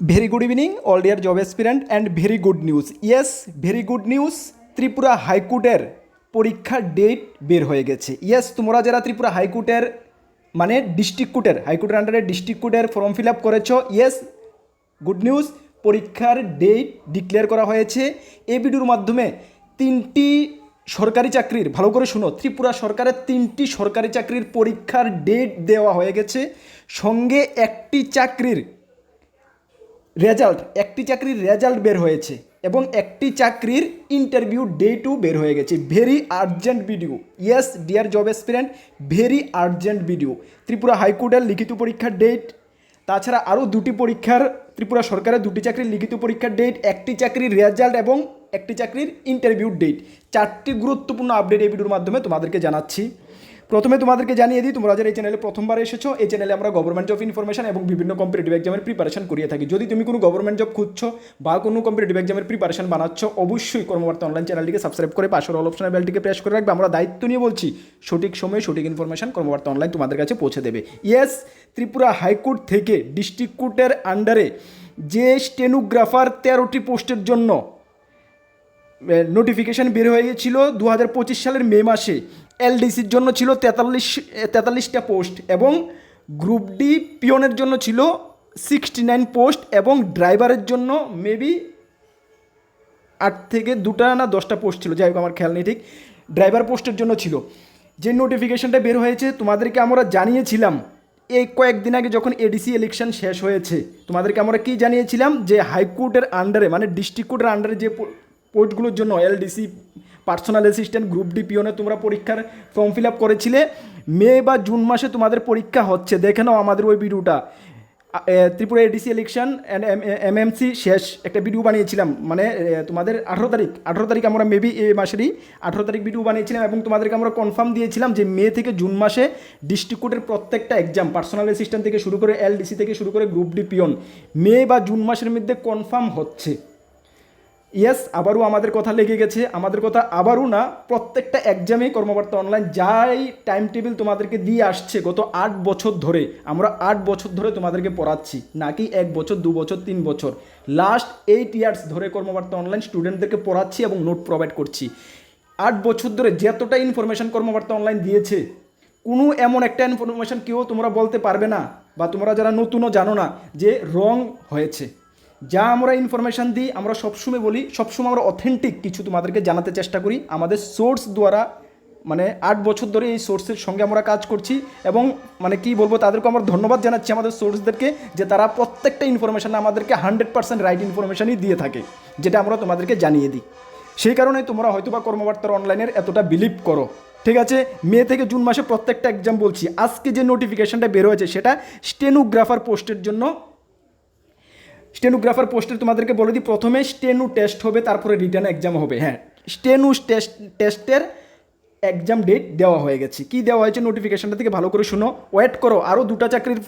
Very good evening, all dear job aspirant, and very good news. Yes, very good news. Tripura হাইকোর্টের পরীক্ষার date বের হয়ে গেছে। Yes, তোমরা যারা ত্রিপুরা হাইকোর্টের মানে ডিস্ট্রিক্ট কোর্টের হাইকোর্টের আন্ডারে ডিস্ট্রিক্ট কোর্টের ফর্ম ফিল আপ করেছো, ইয়েস গুড নিউজ, পরীক্ষার ডেট ডিক্লেয়ার করা হয়েছে। এই ভিডিওর মাধ্যমে তিনটি সরকারি চাকরির, ভালো করে শুনো, ত্রিপুরা সরকারের তিনটি সরকারি চাকরির পরীক্ষার ডেট দেওয়া হয়ে গেছে। সঙ্গে একটি চাকরির রেজাল্ট বের হয়েছে এবং একটি চাকরির ইন্টারভিউ ডেটও বের হয়ে গেছে। Very urgent video. Yes dear job aspirant, very urgent video. Tripura হাইকোর্টের লিখিত পরীক্ষার ডেট, তাছাড়া আরও দুটি পরীক্ষার, ত্রিপুরা সরকারের দুটি চাকরির লিখিত পরীক্ষার ডেট, একটি চাকরির রেজাল্ট এবং একটি চাকরির ইন্টারভিউ ডেট, চারটি গুরুত্বপূর্ণ আপডেট এই ভিডিওর মাধ্যমে তোমাদেরকে জানাচ্ছি। প্রথমে তোমাদেরকে জানিয়ে দিই, তোমরা যারা এই চ্যানেলে প্রথমবার এসেছো, এই চ্যানেলে আমরা গভর্নমেন্ট জব ইনফরমেশন এবং বিভিন্ন কম্পিটিটিভ এক্সামের প্রিপারেশন করিয়ে থাকি। যদি তুমি কোনো গভর্নমেন্ট জব খুঁজছো বা কোনো কম্পিটিটিভ এক্সামের প্রিপারেশন বানাচ্ছ, অবশ্যই কর্মবার্তা অনলাইন চ্যানেলটিকে সাবস্ক্রাইব করে পাশের অল অপশনের বেলটিকে প্রেস করে রাখবে। আমরা দায়িত্ব নিয়ে বলছি, সঠিক সময়ে সঠিক ইনফরমেশন কর্মবার্তা অনলাইন তোমাদের কাছে পৌঁছে দেবে। ইয়েস, ত্রিপুরা হাইকোর্ট থেকে ডিস্ট্রিক্ট কোর্টের আন্ডারে যে স্টেনোগ্রাফার 13টি পোস্টের জন্য নোটিফিকেশান বের হয়ে গিয়েছিল 2025 সালের মে মাসে, এলডিসির জন্য ছিল 43টা পোস্ট এবং গ্রুপ ডি পিওনের জন্য ছিল 69 পোস্ট এবং ড্রাইভারের জন্য মেবি 8 থেকে 2টা না 10টা পোস্ট ছিল, যাই হোক আমার খেয়াল নেই ঠিক, ড্রাইভার পোস্টের জন্য ছিল। যে নোটিফিকেশানটা বের হয়েছে তোমাদেরকে আমরা জানিয়েছিলাম এই কয়েকদিন আগে যখন এডিসি ইলেকশন শেষ হয়েছে, তোমাদেরকে আমরা কি জানিয়েছিলাম যে হাইকোর্টের আন্ডারে মানে ডিস্ট্রিক্ট কোর্টের আন্ডারে যে পোস্টগুলোর জন্য LDC, personal assistant, group D পিওনে তোমরা পরীক্ষার ফর্ম ফিল আপ করেছিলে, মে বা জুন মাসে তোমাদের পরীক্ষা হচ্ছে। দেখে নাও আমাদের ওই ভিডিওটা, Tripura ADC election and MMC শেষ একটা ভিডিও বানিয়েছিলাম, মানে তোমাদের 18 তারিখ আমরা মেবি এই মাসেরই 18 তারিখ ভিডিও বানিয়েছিলাম এবং তোমাদেরকে আমরা কনফার্ম দিয়েছিলাম যে মে থেকে জুন মাসে ডিস্ট্রিক্ট কোর্টের প্রত্যেকটা এক্সাম, পার্সোনাল অ্যাসিস্ট্যান্ট থেকে শুরু করে এলডিসি থেকে শুরু করে গ্রুপ ডি পিওন মে বা জুন মাসের মধ্যে কনফার্ম হচ্ছে। ইয়েস, আবারও আমাদের কথা লেগে গেছে, আমাদের কথা আবারও না, প্রত্যেকটা এক্সামে কর্মবার্তা অনলাইন যাই টাইম টেবিল তোমাদেরকে দিয়ে আসছে গত 8 বছর ধরে, আমরা 8 বছর ধরে তোমাদেরকে পড়াচ্ছি, নাকি 1 বছর 2 বছর 3 বছর, লাস্ট 8 ইয়ার্স ধরে কর্মবার্তা অনলাইন স্টুডেন্টদেরকে পড়াচ্ছি এবং নোট প্রোভাইড করছি। 8 বছর ধরে যতটা ইনফরমেশন কর্মবার্তা অনলাইন দিয়েছে, কোনো এমন একটা ইনফরমেশন কেউ তোমরা বলতে পারবে না বা তোমরা যারা নতুনও জানো না যে রং হয়েছে। যা আমরা ইনফরমেশান দিই, আমরা সবসময় বলি, সবসময় আমরা অথেন্টিক কিছু তোমাদেরকে জানাতে চেষ্টা করি আমাদের সোর্স দ্বারা। মানে 8 বছর ধরে এই সোর্সের সঙ্গে আমরা কাজ করছি এবং মানে কি বলবো, তাদেরকে আমরা ধন্যবাদ জানাচ্ছি আমাদের সোর্সদেরকে যে তারা প্রত্যেকটা ইনফরমেশান আমাদেরকে 100% রাইট ইনফরমেশানই দিয়ে থাকে, যেটা আমরা তোমাদেরকে জানিয়ে দিই। সেই কারণে তোমরা হয়তো বা কর্মবার্তার অনলাইনের এতটা বিলিভ করো। ঠিক আছে, মে থেকে জুন মাসে প্রত্যেকটা এক্সাম বলছি। আজকে যে নোটিফিকেশানটা বের হয়েছে সেটা স্টেনোগ্রাফার পোস্টের জন্য। স্টেনোগ্রাফার পোস্টের তোমাদেরকে বলে দিই, প্রথমে স্টেনো টেস্ট হবে, তারপরে রিটার্ন এক্সাম হবে। হ্যাঁ, স্টেনো টেস্টের এক্সাম ডেট দেওয়া হয়ে গেছে। কি দেওয়া হয়েছে নোটিফিকেশনটা থেকে ভালো করে শুনো, ওয়েট করো। আরও 2টা চাকরির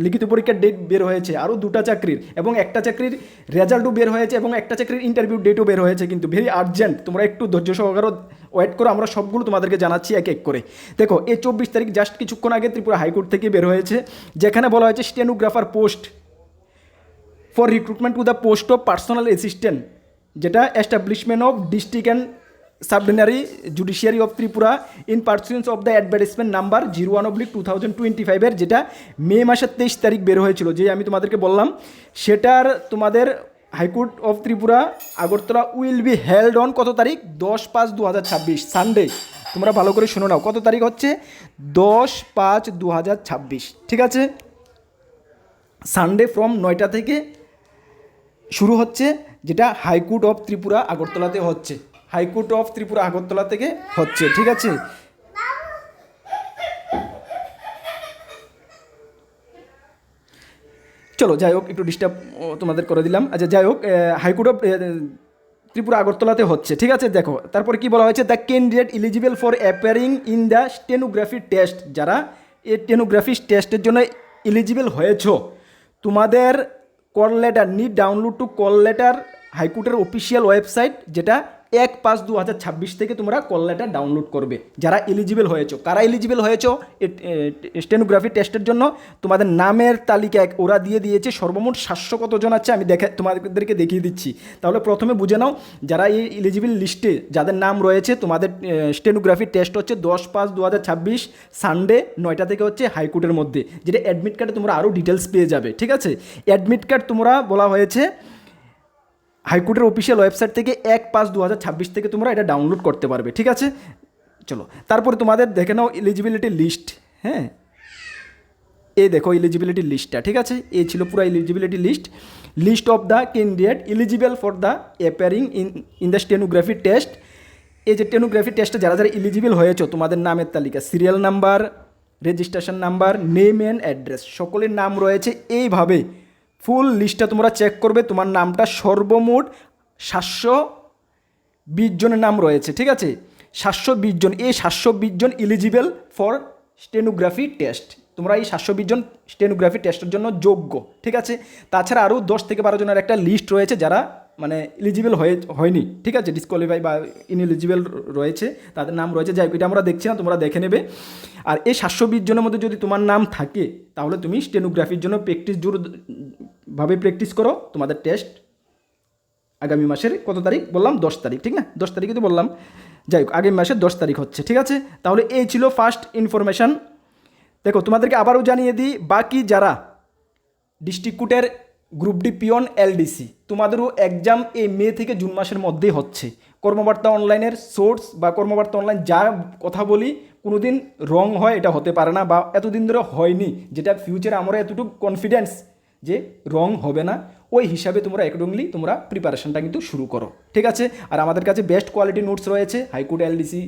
লিখিত পরীক্ষার ডেট বের হয়েছে, আরও 2টা চাকরির, এবং একটা চাকরির রেজাল্টও বের হয়েছে এবং একটা চাকরির ইন্টারভিউ ডেটও বের হয়েছে। কিন্তু ভেরি আর্জেন্ট, তোমরা একটু ধৈর্য সহকারে ওয়েট করো, আমরা সবগুলো তোমাদেরকে জানাচ্ছি এক এক করে। দেখো, এই 24 তারিখ জাস্ট কিছুক্ষণ আগে ত্রিপুরা হাইকোর্ট থেকে বের হয়েছে, যেখানে বলা হয়েছে stenographer post for recruitment to the post of personal assistant, যেটা establishment of district and subordinate judiciary of Tripura in pursuance of the advertisement number 01/2025, যেটা মে মাসের 23 তারিখ বের হয়েছিল, যে আমি তোমাদেরকে বললাম। সেটার তোমাদের high court of Tripura Agartala will be held on কত তারিখ, 10/5/2026 সানডে। তোমরা ভালো করে শুনে নাও, কত তারিখ হচ্ছে, 10/5/2026। ঠিক আছে, সানডে ফ্রম 9টা থেকে শুরু হচ্ছে, যেটা হাইকোর্ট অফ ত্রিপুরা আগরতলাতে হচ্ছে, হাইকোর্ট অফ ত্রিপুরা আগরতলা থেকে হচ্ছে। ঠিক আছে, চলো যাই হোক, একটু ডিস্টার্ব তোমাদের করে দিলাম। আচ্ছা যাই হোক, হাইকোর্ট অফ ত্রিপুরা আগরতলাতে হচ্ছে। ঠিক আছে, দেখো তারপরে কি বলা হয়েছে, the candidate eligible for appearing in the stenography test, যারা এই স্টেনোগ্রাফি টেস্টের জন্য এলিজিবল হয়েছো, তোমাদের call letter need download to call letter হাইকোর্টের অফিসিয়াল ওয়েবসাইট, যেটা 1/5/2026 থেকে তোমরা কল লেটার ডাউনলোড করবে যারা এলিজিবল হয়েছো। কারা এলিজিবল হয়েছো স্টেনোগ্রাফি টেস্টের জন্য? তোমাদের নামের তালিকা ওরা দিয়ে দিয়েছে, সর্বমোট 700 কতজন আছে আমি তোমাদেরকে দেখিয়ে দিচ্ছি। তাহলে প্রথমে বুঝে নাও, যারা এই এলিজিবল লিস্টে যাদের নাম রয়েছে, তোমাদের স্টেনোগ্রাফি টেস্ট হচ্ছে 10/5/2026 সানডে 9টা থেকে হচ্ছে হাইকোর্টের মধ্যে, যেটা অ্যাডমিট কার্ডে তোমরা আরও ডিটেলস পেয়ে যাবে। ঠিক আছে, অ্যাডমিট কার্ড তোমরা বলা হয়েছে হাইকোর্টের অফিসিয়াল ওয়েবসাইট থেকে 1/5/2026 থেকে তোমরা এটা ডাউনলোড করতে পারবে। ঠিক আছে, চলো তারপরে তোমাদের দেখে নাও এলিজিবিলিটি লিস্ট। হ্যাঁ, এই দেখো এলিজিবিলিটি লিস্টটা। ঠিক আছে, এই ছিল পুরো eligibility list of the candidate eligible for the appearing in the stenography test. এই যে স্টেনোগ্রাফি টেস্টে যারা যারা এলিজিবল হয়েছে, তোমাদের নামের তালিকা, serial number, registration number, name and address, সকলের নাম রয়েছে এইভাবে। ফুল লিস্টটা তোমরা চেক করবে, তোমার নামটা সর্বমোট 720 জনের নাম রয়েছে। ঠিক আছে, 720 জন, এই 720 জন এলিজিবল ফর স্টেনোগ্রাফি টেস্ট। তোমরা এই 720 জন স্টেনোগ্রাফি টেস্টের জন্য যোগ্য। ঠিক আছে, তাছাড়া আরও 10 থেকে 12 জনের একটা লিস্ট রয়েছে যারা মানে এলিজিবল হয়নি। ঠিক আছে, ডিসকোয়ালিফাই বা ইনএলিজিবল রয়েছে, তাদের নাম রয়েছে। যাই হোক, এটা আমরা দেখছি না, তোমরা দেখে নেবে। আর এই 720 জনের মধ্যে যদি তোমার নাম থাকে, তাহলে তুমি স্টেনোগ্রাফির জন্য ভাবে প্র্যাকটিস করো। তোমাদের টেস্ট আগামী মাসের কত তারিখ বললাম? 10 তারিখ, ঠিক না? 10 তারিখে তো বললাম। যাই হোক, আগামী মাসের 10 তারিখ হচ্ছে। ঠিক আছে, তাহলে এই ছিল ফার্স্ট ইনফরমেশান। দেখো, তোমাদেরকে আবারও জানিয়ে দিই, বাকি যারা ডিস্ট্রিক্ট কোর্টের গ্রুপ ডি পিওন এলডিসি, তোমাদেরও এক্সাম এই মে থেকে জুন মাসের মধ্যেই হচ্ছে। কর্মবার্তা অনলাইনের সোর্স বা কর্মবার্তা অনলাইন যা কথা বলি, কোনো দিন রং হয় এটা হতে পারে না, বা এতদিন ধরে হয়নি, যেটা ফিউচারে আমরা এতটুকু কনফিডেন্স যে রং হবে না, ওই হিসাবে তোমরা অ্যাকর্ডিংলি তোমরা প্রিপারেশনটা কিন্তু শুরু করো। ঠিক আছে, আর আমাদের কাছে বেস্ট কোয়ালিটি নোটস রয়েছে high court, LDC,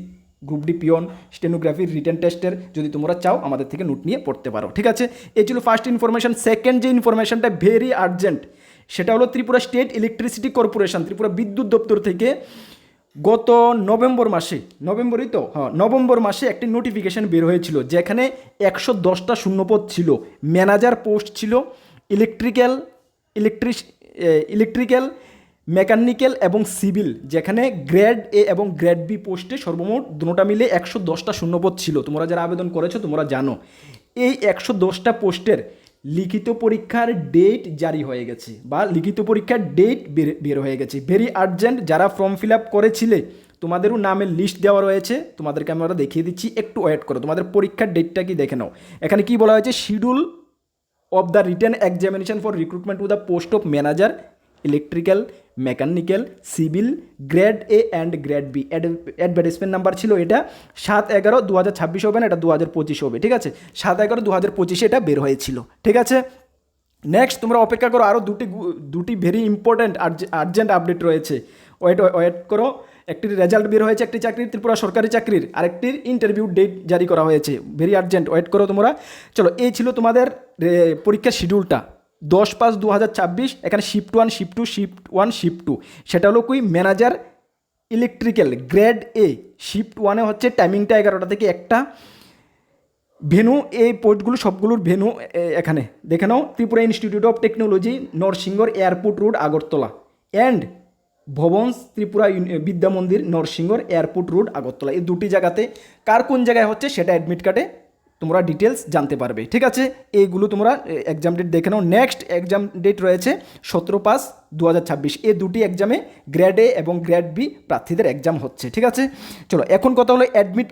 group D peon, স্টেনোগ্রাফির রিটেন টেস্টের। যদি তোমরা চাও আমাদের থেকে নোট নিয়ে পড়তে পারো। ঠিক আছে, এই ছিল ফার্স্ট ইনফরমেশন। সেকেন্ড যে ইনফরমেশনটা ভেরি আর্জেন্ট, সেটা হলো Tripura state electricity corporation, Tripura বিদ্যুৎ দপ্তর থেকে গত নভেম্বর মাসে একটি নোটিফিকেশন বের হয়েছিল, যেখানে 110টা শূন্যপদ ছিল। ম্যানেজার পোস্ট ছিল, ইলেকট্রিক্যাল, মেকানিক্যাল এবং সিভিল, যেখানে গ্রেড এ এবং গ্রেড বি পোস্টে সর্বমোট দুটোটা মিলে 110টা শূন্যপদ ছিল। তোমরা যারা আবেদন করেছো তোমরা জানো। এই 110টা পোস্টের লিখিত পরীক্ষার ডেট জারি হয়ে গেছে, বা লিখিত পরীক্ষার ডেট বের হয়ে গেছে। ভেরি আর্জেন্ট, যারা ফর্ম ফিল আপ করেছিলে তোমাদেরও নামের লিস্ট দেওয়া রয়েছে, তোমাদেরকে আমরা দেখিয়ে দিচ্ছি, একটু ওয়েট করো। তোমাদের পরীক্ষার ডেটটা কি দেখে নাও। এখানে কি বলা হয়েছে? Schedule of the written examination for recruitment to the post of manager electrical, mechanical, civil, grade A and grade B. Advertisement number ছিল এটা 7/11/2026 হবে না, এটা 2025 হবে। ঠিক আছে, 7/11/2025 এটা বের হয়েছিল। ঠিক আছে, নেক্সট তোমরা অপেক্ষা করো, আরও দুটি ভেরি ইম্পর্ট্যান্ট আর্জেন্ট আপডেট রয়েছে। ওয়েট করো। একটির রেজাল্ট বের হয়েছে, একটি চাকরির, ত্রিপুরা সরকারি চাকরির, আরেকটির ইন্টারভিউ ডেট জারি করা হয়েছে। ভেরি আর্জেন্ট, ওয়েট করো তোমরা। চলো, এই ছিল তোমাদের পরীক্ষার শিডিউলটা 10/5/2026। এখানে শিফট 1, শিফট 2, শিফট 1, শিফট 2, সেটা হলো কি manager electrical grade A. Shift 1-এ হচ্ছে টাইমিংটা 11টা থেকে 1টা। ভেনু, এই পোস্টগুলো সবগুলোর ভেনু এখানে দেখে নাও, Tripura institute of technology, Narsingarh airport road, Agartala, and Bhavan's Tripura Vidya Mandir, নরসিংহর airport road, Agartala. এই দুটি জায়গাতে কার কোন জায়গায় হচ্ছে সেটা অ্যাডমিট কার্ডে তোমরা ডিটেলস জানতে পারবে। ঠিক আছে, এইগুলো তোমরা এক্সাম ডেট দেখে নাও। নেক্সট এক্সাম ডেট রয়েছে 17/5/2026। এই দুটি এক্সামে গ্রেড এ এবং গ্রেড বি প্রার্থীদের এক্সাম হচ্ছে। ঠিক আছে, চলো এখন কথা হলো অ্যাডমিট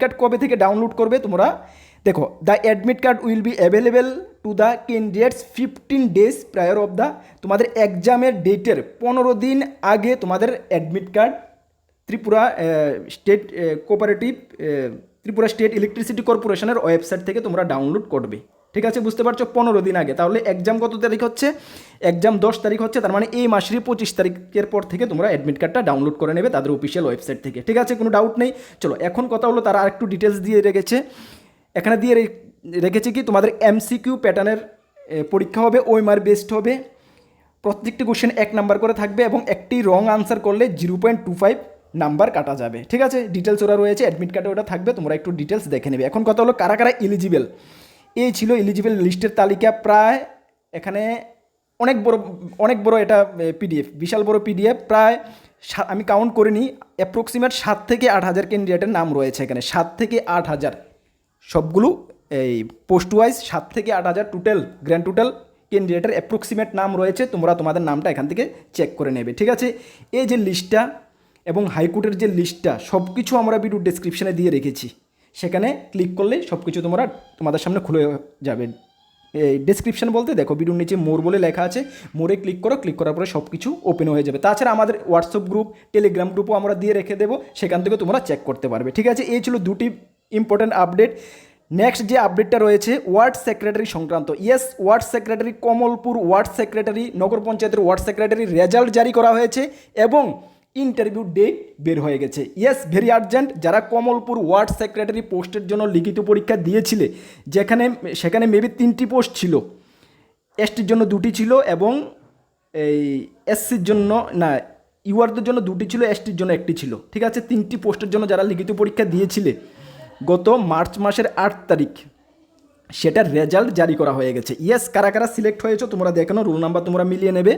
কার্ড কবে থেকে ডাউনলোড করবে তোমরা? দেখো, the admit card will be available to the candidates 15 days prior of the, তোমাদের এক্সামের ডেটের 15 দিন আগে তোমাদের admit card Tripura Tripura state electricity কর্পোরেশনের ওয়েবসাইট থেকে তোমরা ডাউনলোড করবে। ঠিক আছে, বুঝতে পারছো? 15 দিন আগে। তাহলে এক্সাম কত তারিখ হচ্ছে? এক্সাম 10 তারিখ হচ্ছে, তার মানে এই মাসেরই 25 তারিখের পর থেকে তোমরা অ্যাডমিট কার্ডটা ডাউনলোড করে নেবে তাদের অফিসিয়াল ওয়েবসাইট থেকে। ঠিক আছে, কোনো ডাউট নেই। চলো, এখন কথা হলো তারা আরেকটু ডিটেলস দিয়ে রেখেছে। এখানে দিয়ে রেখেছে কি তোমাদের এমসিকিউ প্যাটার্নের পরীক্ষা হবে, ওএমআর বেসড হবে। প্রত্যেকটি কোশ্চেন 1 নাম্বার করে থাকবে, এবং একটি রং আনসার করলে 0.25 নাম্বার কাটা যাবে। ঠিক আছে, ডিটেলস ওরা রয়েছে, অ্যাডমিট কার্ডে ওটা থাকবে, তোমরা একটু ডিটেলস দেখে নেবে। এখন কথা হলো কারা কারা এলিজিবল। এই ছিল এলিজিবল লিস্টের তালিকা। প্রায় এখানে অনেক বড় এটা পিডিএফ, বিশাল বড় পিডিএফ, প্রায় আমি কাউন্ট করে নিই, অ্যাপ্রক্সিমেট 7 থেকে 8 হাজার ক্যান্ডিডেটের নাম রয়েছে এখানে, 7 থেকে 8 হাজার সবগুলো এই পোস্ট ওয়াইজ 7 থেকে 8 হাজার টোটাল গ্র্যান্ড টোটাল ক্যান্ডিডেটের অ্যাপ্রক্সিমেট নাম রয়েছে। তোমরা তোমাদের নামটা এখান থেকে চেক করে নেবে, ঠিক আছে। এই যে লিস্টটা এবং হাইকোর্টের যে লিস্টটা সব কিছু আমরা ভিডিও ডেসক্রিপশানে দিয়ে রেখেছি, সেখানে ক্লিক করলে সব কিছু তোমাদের সামনে খুলে যাবে। এই ডেসক্রিপশন বলতে দেখো ভিডিওর নিচে মোর বলে লেখা আছে, মোরে ক্লিক করো, ক্লিক করার পরে সব কিছু ওপেন হয়ে যাবে। তাছাড়া আমাদের হোয়াটসঅ্যাপ গ্রুপ, টেলিগ্রাম গ্রুপও আমরা দিয়ে রেখে দেবো, সেখান থেকে তোমরা চেক করতে পারবে, ঠিক আছে। এই ছিল দুটি ইম্পর্ট্যান্ট আপডেট। নেক্সট যে আপডেটটা রয়েছে ওয়ার্ড সেক্রেটারি সংক্রান্ত। Yes, ward secretary, Kamalpur ward secretary, নগর পঞ্চায়েতের ওয়ার্ড সেক্রেটারি রেজাল্ট জারি করা হয়েছে এবং ইন্টারভিউ ডেট বের হয়ে গেছে। Yes, very urgent. যারা কমলপুর ওয়ার্ড সেক্রেটারি পোস্টের জন্য লিখিত পরীক্ষা দিয়েছিলে, সেখানে মেবি 3টি পোস্ট ছিল, এসটির জন্য 2টি ছিল এবং এই এসসির জন্য না, ইউআরদের জন্য 2টি ছিল, এসটির জন্য 1টি ছিল, ঠিক আছে। 3টি পোস্টের জন্য যারা লিখিত পরীক্ষা দিয়েছিলে গত মার্চ মাসের 8 তারিখ, সেটার রেজাল্ট জারি করা হয়ে গেছে। ইয়েস, কারা কারা সিলেক্ট হয়েছে তোমরা দেখো, রোল নাম্বার তোমরা মিলিয়ে নেবে।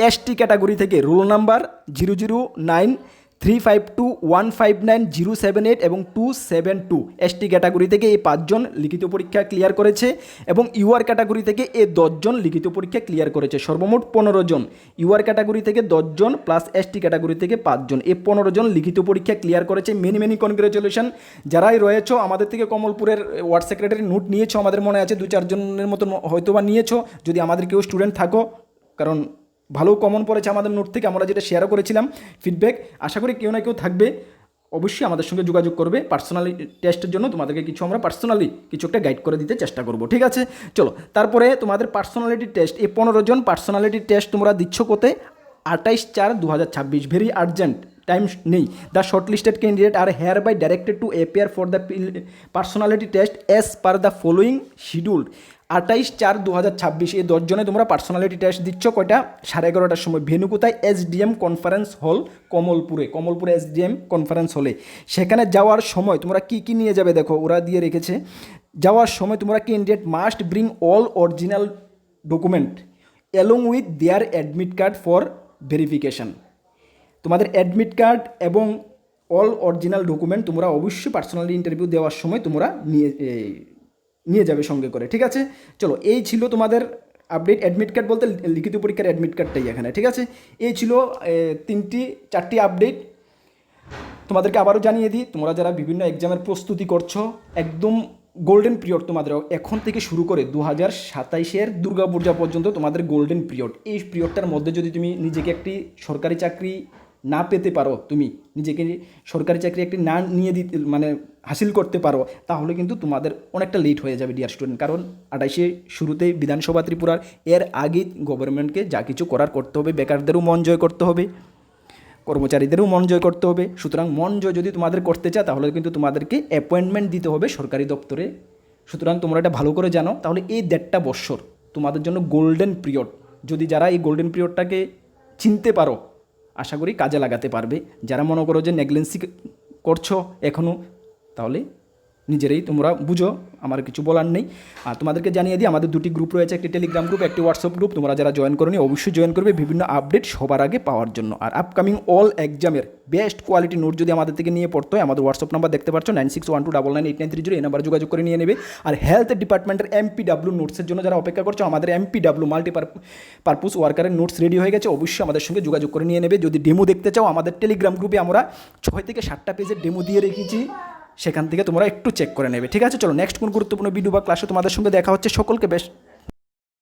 এসটি ক্যাটাগরি থেকে রোল নাম্বার 00935215907 এবং 272, এসটি ক্যাটাগরি থেকে এই 5 জন লিখিত পরীক্ষা ক্লিয়ার করেছে এবং ইউআর ক্যাটাগরি থেকে এই 10 জন লিখিত পরীক্ষা ক্লিয়ার করেছে। সর্বমোট 15 জন, ইউআর ক্যাটাগরি থেকে 10 জন প্লাস এসটি ক্যাটাগরি থেকে 5 জন, এই 15 জন লিখিত পরীক্ষা ক্লিয়ার করেছে। Many many congratulation. যারাই রয়েছো আমাদের থেকে কমলপুরের ওয়ার্ড সেক্রেটারি নোট নিয়েছো, আমাদের মনে আছে 2-4 জনের মতন হয়তো বা নিয়েছো। যদি আমাদের কেউ স্টুডেন্ট থাকো, কারণ ভালো কমন পড়েছে আমাদের নোট থেকে, আমরা যেটা শেয়ারও করেছিলাম ফিডব্যাক, আশা করি কেউ না কেউ থাকবে, অবশ্যই আমাদের সঙ্গে যোগাযোগ করবে। পার্সোনালি টেস্টের জন্য তোমাদেরকে কিছু আমরা পার্সোনালি কিছু একটা গাইড করে দিতে চেষ্টা করব, ঠিক আছে। চলো, তারপরে তোমাদের পার্সোনালিটি টেস্ট, এই 15 জন পার্সোনালিটি টেস্ট তোমরা দিচ্ছ কোথায়? 28/4/2026, ভেরি আর্জেন্ট, টাইম নেই। The shortlisted candidate are hereby directed to appear for the personality test as per the following schedule. 28/4/2026 এই 10 জনে তোমরা পার্সোনালিটি টেস্ট দিচ্ছ কয়টা? 11:30টার সময়। ভেন্যু কোথায়? SDM conference hall কমলপুরে SDM conference হলে। সেখানে যাওয়ার সময় তোমরা কি কি নিয়ে যাবে দেখো, ওরা দিয়ে রেখেছে। যাওয়ার সময় তোমরা candidate must bring all original document along with their admit card for verification. তোমাদের অ্যাডমিট কার্ড এবং অল অরিজিনাল ডকুমেন্ট তোমরা অবশ্যই পার্সোনালি ইন্টারভিউ দেওয়ার সময় তোমরা নিয়ে যাবে সঙ্গে করে, ঠিক আছে। চলো, এই ছিল তোমাদের আপডেট। অ্যাডমিট কার্ড বলতে লিখিত পরীক্ষার অ্যাডমিট কার্ডটাই এখানে, ঠিক আছে। এই ছিল 4টি আপডেট। তোমাদেরকে আবারও জানিয়ে দিই, তোমরা যারা বিভিন্ন এক্সামের প্রস্তুতি করছো, একদম গোল্ডেন পিরিয়ড তোমাদের এখন থেকে শুরু করে 2027-এর দুর্গাপূজা পর্যন্ত তোমাদের গোল্ডেন পিরিয়ড। এই পিরিয়ডটার মধ্যে যদি তুমি নিজেকে একটি সরকারি চাকরি না পেতে পারো, তুমি নিজেকে সরকারি চাকরি একটি না নিয়ে দিতে হাসিল করতে পারো, তাহলে কিন্তু তোমাদের অনেকটা লেট হয়ে যাবে ডিয়ার স্টুডেন্ট। কারণ 28-এ শুরুতেই বিধানসভা ত্রিপুরার, এর আগেই গভর্নমেন্টকে যা কিছু করতে হবে, বেকারদেরও মন জয় করতে হবে, কর্মচারীদেরও মন জয় করতে হবে। সুতরাং মন জয় যদি তোমাদের করতে চাও, তাহলে কিন্তু তোমাদেরকে অ্যাপয়েন্টমেন্ট দিতে হবে সরকারি দপ্তরে। সুতরাং তোমরা এটা ভালো করে জানো। তাহলে এই 1.5 বছর তোমাদের জন্য গোল্ডেন পিরিয়ড। যদি যারা এই গোল্ডেন পিরিয়ডটাকে চিনতে পারো, আশা করি কাজে লাগাতে পারবে। যারা মনে করো যে নেগলেন্সি করছো এখনও, তাহলে নিজেরাই তোমরা বুঝো, আমার কিছু বলার নেই। আর তোমাদেরকে জানিয়ে দিই, আমাদের 2টি গ্রুপ রয়েছে, একটি টেলিগ্রাম গ্রুপ, একটি হোয়াটসঅ্যাপ গ্রুপ। তোমরা যারা জয়েন করোনি অবশ্যই জয়েন করবে বিভিন্ন আপডেট সবার আগে পাওয়ার জন্য। আর আপকামিং অল এক্সামের বেস্ট কোয়ালিটি নোট যদি আমাদের থেকে নিয়ে পড়তে হয়, আমাদের হোয়াটসঅ্যাপ নাম্বার দেখতে পাচ্ছ 9612998930, এই নাম্বারে যোগাযোগ করে নিয়ে নেবে। আর হেলথ ডিপার্টমেন্টের MPW নোটসের জন্য যারা অপেক্ষা করছো, আমাদের MPW মাল্টিপারপাস ওয়ার্কারের নোটস রেডি হয়ে গেছে, অবশ্যই আমাদের সঙ্গে যোগাযোগ করে নিয়ে নেবে। যদি ডেমো দেখতে চাও, আমাদের টেলিগ্রাম গ্রুপে আমরা 6 থেকে 7টা পেজের ডেমো দিয়ে রেখেছি, সেখান থেকে তোমরা একটু চেক করে নেবে, ঠিক আছে। চলো, নেক্সট কোন গুরুত্বপূর্ণ ভিডিও বা ক্লাসে তোমাদের সঙ্গে দেখা হচ্ছে। সকলকে বেস্ট